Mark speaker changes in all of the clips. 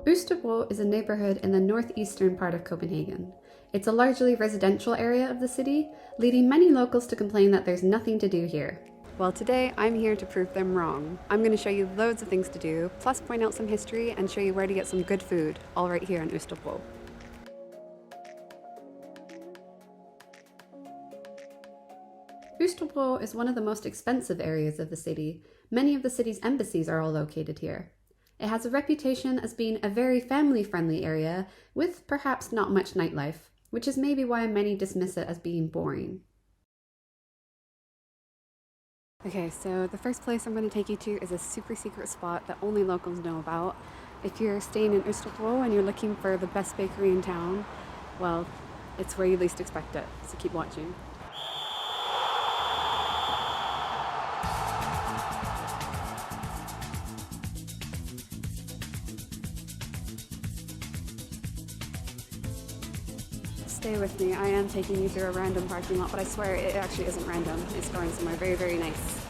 Speaker 1: Østerbro is a neighborhood in the northeastern part of Copenhagen. It's a largely residential area of the city, leading many locals to complain that there's nothing to do here. Well, today I'm here to prove them wrong. I'm going to show you loads of things to do, plus point out some history and show you where to get some good food, all right here in Østerbro. Østerbro is one of the most expensive areas of the city. Many of the city's embassies are all located here. It has a reputation as being a very family-friendly area with perhaps not much nightlife, which is maybe why many dismiss it as being boring. Okay, so the first place I'm going to take you to is a super secret spot that only locals know about. If you're staying in Østerbro and you're looking for the best bakery in town, well, it's where you least expect it, so keep watching. Stay with me, I am taking you through a random parking lot, but I swear it actually isn't random. It's going somewhere very, very nice.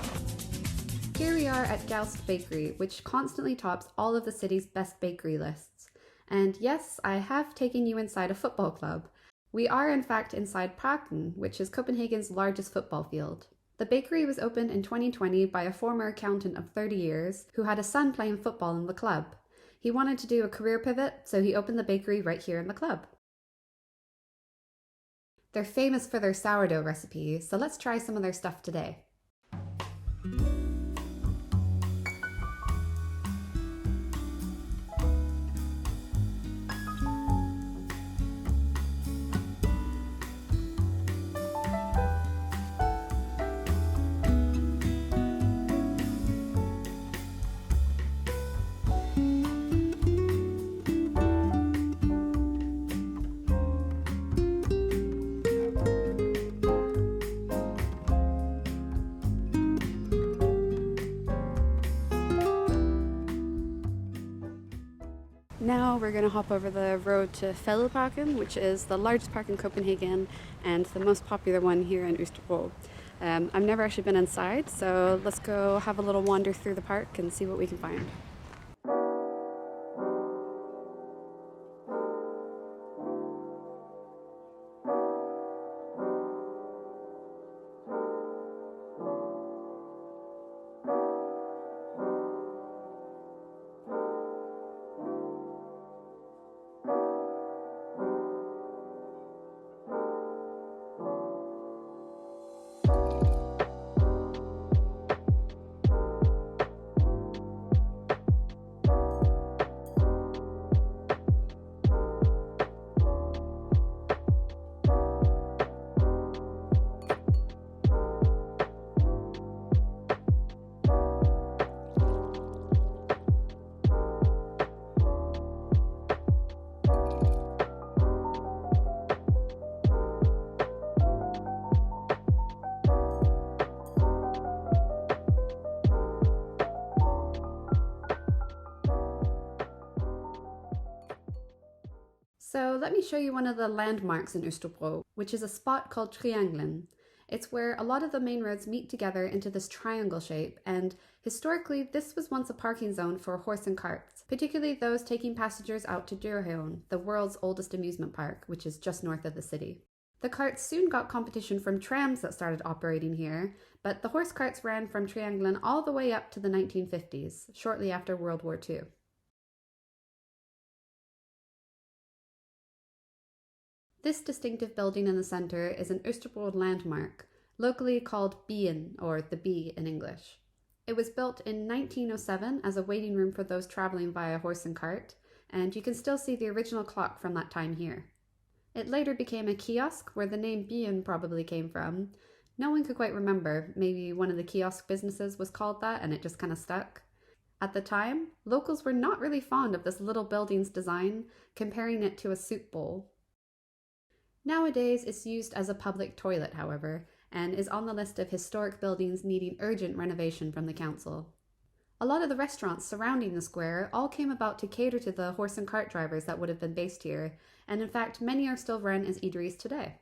Speaker 1: Here we are at Galst Bageri, which constantly tops all of the city's best bakery lists. And yes, I have taken you inside a football club. We are in fact inside Parken, which is Copenhagen's largest football field. The bakery was opened in 2020 by a former accountant of 30 years who had a son playing football in the club. He wanted to do a career pivot, so he opened the bakery right here in the club. They're famous for their sourdough recipe, so let's try some of their stuff today. Now we're going to hop over the road to Fælledparken, which is the largest park in Copenhagen and the most popular one here in Østerbro. I've never actually been inside, so let's go have a little wander through the park and see what we can find. So let me show you one of the landmarks in Østerbro, which is a spot called Trianglen. It's where a lot of the main roads meet together into this triangle shape, and historically this was once a parking zone for horse and carts, particularly those taking passengers out to 𝗘𝗖𝗢𝗠𝗡𝗏, the world's oldest amusement park, which is just north of the city. The carts soon got competition from trams that started operating here, but the horse carts ran from Trianglen all the way up to the 1950s, shortly after World War II. This distinctive building in the center is an Østerbro landmark, locally called Bien, or the Bee in English. It was built in 1907 as a waiting room for those traveling via horse and cart, and you can still see the original clock from that time here. It later became a kiosk where the name Bien probably came from. No one could quite remember, maybe one of the kiosk businesses was called that and it just kind of stuck. At the time, locals were not really fond of this little building's design, comparing it to a soup bowl. Nowadays, it's used as a public toilet, however, and is on the list of historic buildings needing urgent renovation from the council. A lot of the restaurants surrounding the square all came about to cater to the horse and cart drivers that would have been based here, and in fact, many are still run as eateries today.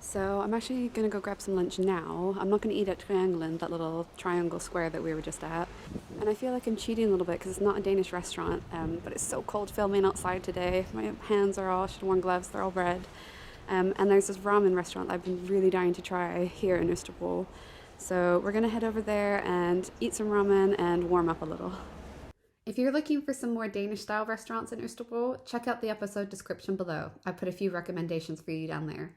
Speaker 1: So I'm actually going to go grab some lunch now. I'm not going to eat at Trianglen, that little triangle square that we were just at. And I feel like I'm cheating a little bit because it's not a Danish restaurant, but it's so cold filming outside today. My hands are all, I should have worn gloves, they're all red. And there's this ramen restaurant that I've been really dying to try here in Østerbro. So we're going to head over there and eat some ramen and warm up a little. If you're looking for some more Danish-style restaurants in Østerbro, check out the episode description below. I put a few recommendations for you down there.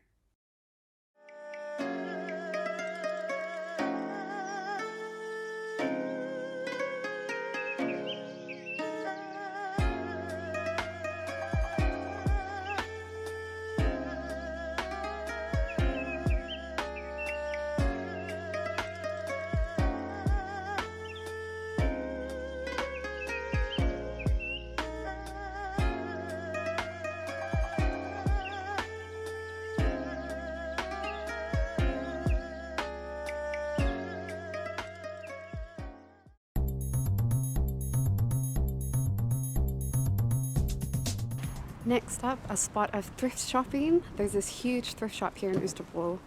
Speaker 1: Next up, a spot of thrift shopping. There's this huge thrift shop here in Østerbro.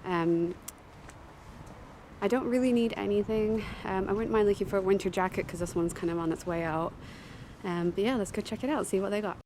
Speaker 1: I don't really need anything. I wouldn't mind looking for a winter jacket because this one's kind of on its way out. But yeah, let's go check it out, see what they got.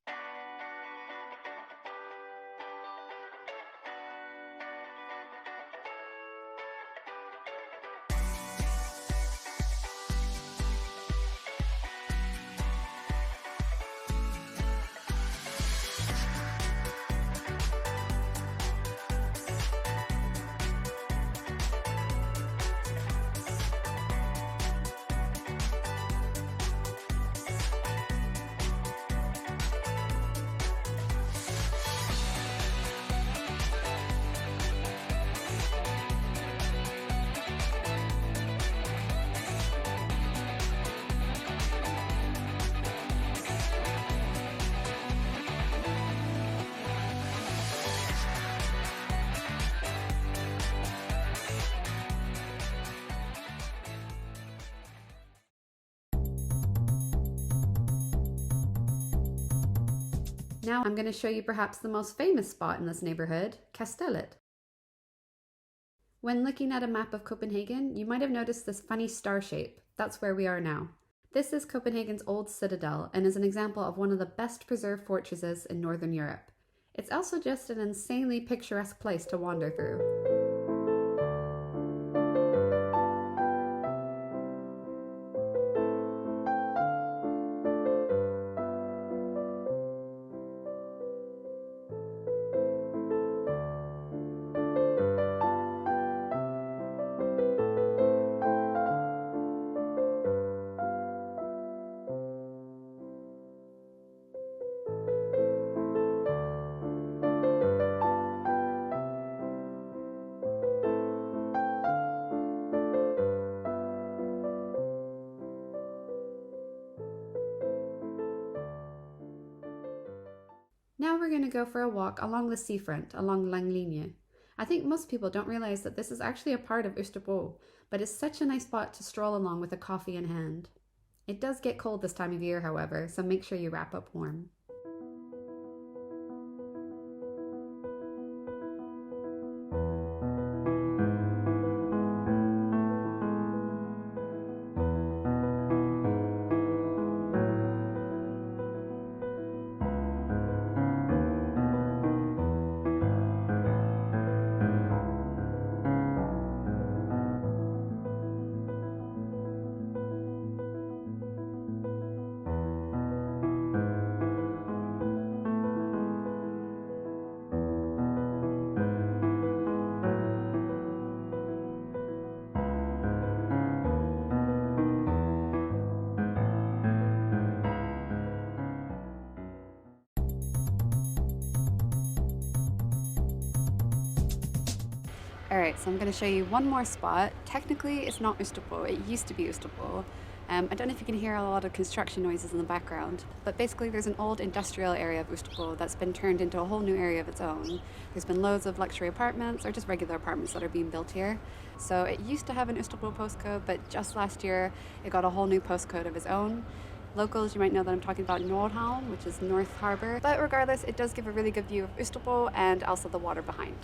Speaker 1: Now I'm going to show you perhaps the most famous spot in this neighborhood, Kastellet. When looking at a map of Copenhagen, you might have noticed this funny star shape. That's where we are now. This is Copenhagen's old citadel and is an example of one of the best preserved fortresses in Northern Europe. It's also just an insanely picturesque place to wander through. Now we're going to go for a walk along the seafront, along Langelinie. I think most people don't realize that this is actually a part of Østerbro, but it's such a nice spot to stroll along with a coffee in hand. It does get cold this time of year, however, so make sure you wrap up warm. Alright, so I'm going to show you one more spot. Technically, it's not Østerbro. It used to be Østerbro. I don't know if you can hear a lot of construction noises in the background, but basically there's an old industrial area of Østerbro that's been turned into a whole new area of its own. There's been loads of luxury apartments or just regular apartments that are being built here. So it used to have an Østerbro postcode, but just last year it got a whole new postcode of its own. Locals, you might know that I'm talking about Nordhavn, which is North Harbor. But regardless, it does give a really good view of Østerbro and also the water behind.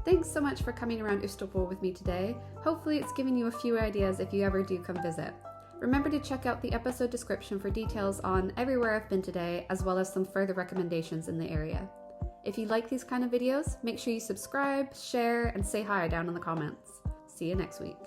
Speaker 1: Thanks so much for coming around Østerbro with me today. Hopefully it's given you a few ideas if you ever do come visit. Remember to check out the episode description for details on everywhere I've been today, as well as some further recommendations in the area. If you like these kind of videos, make sure you subscribe, share, and say hi down in the comments. See you next week.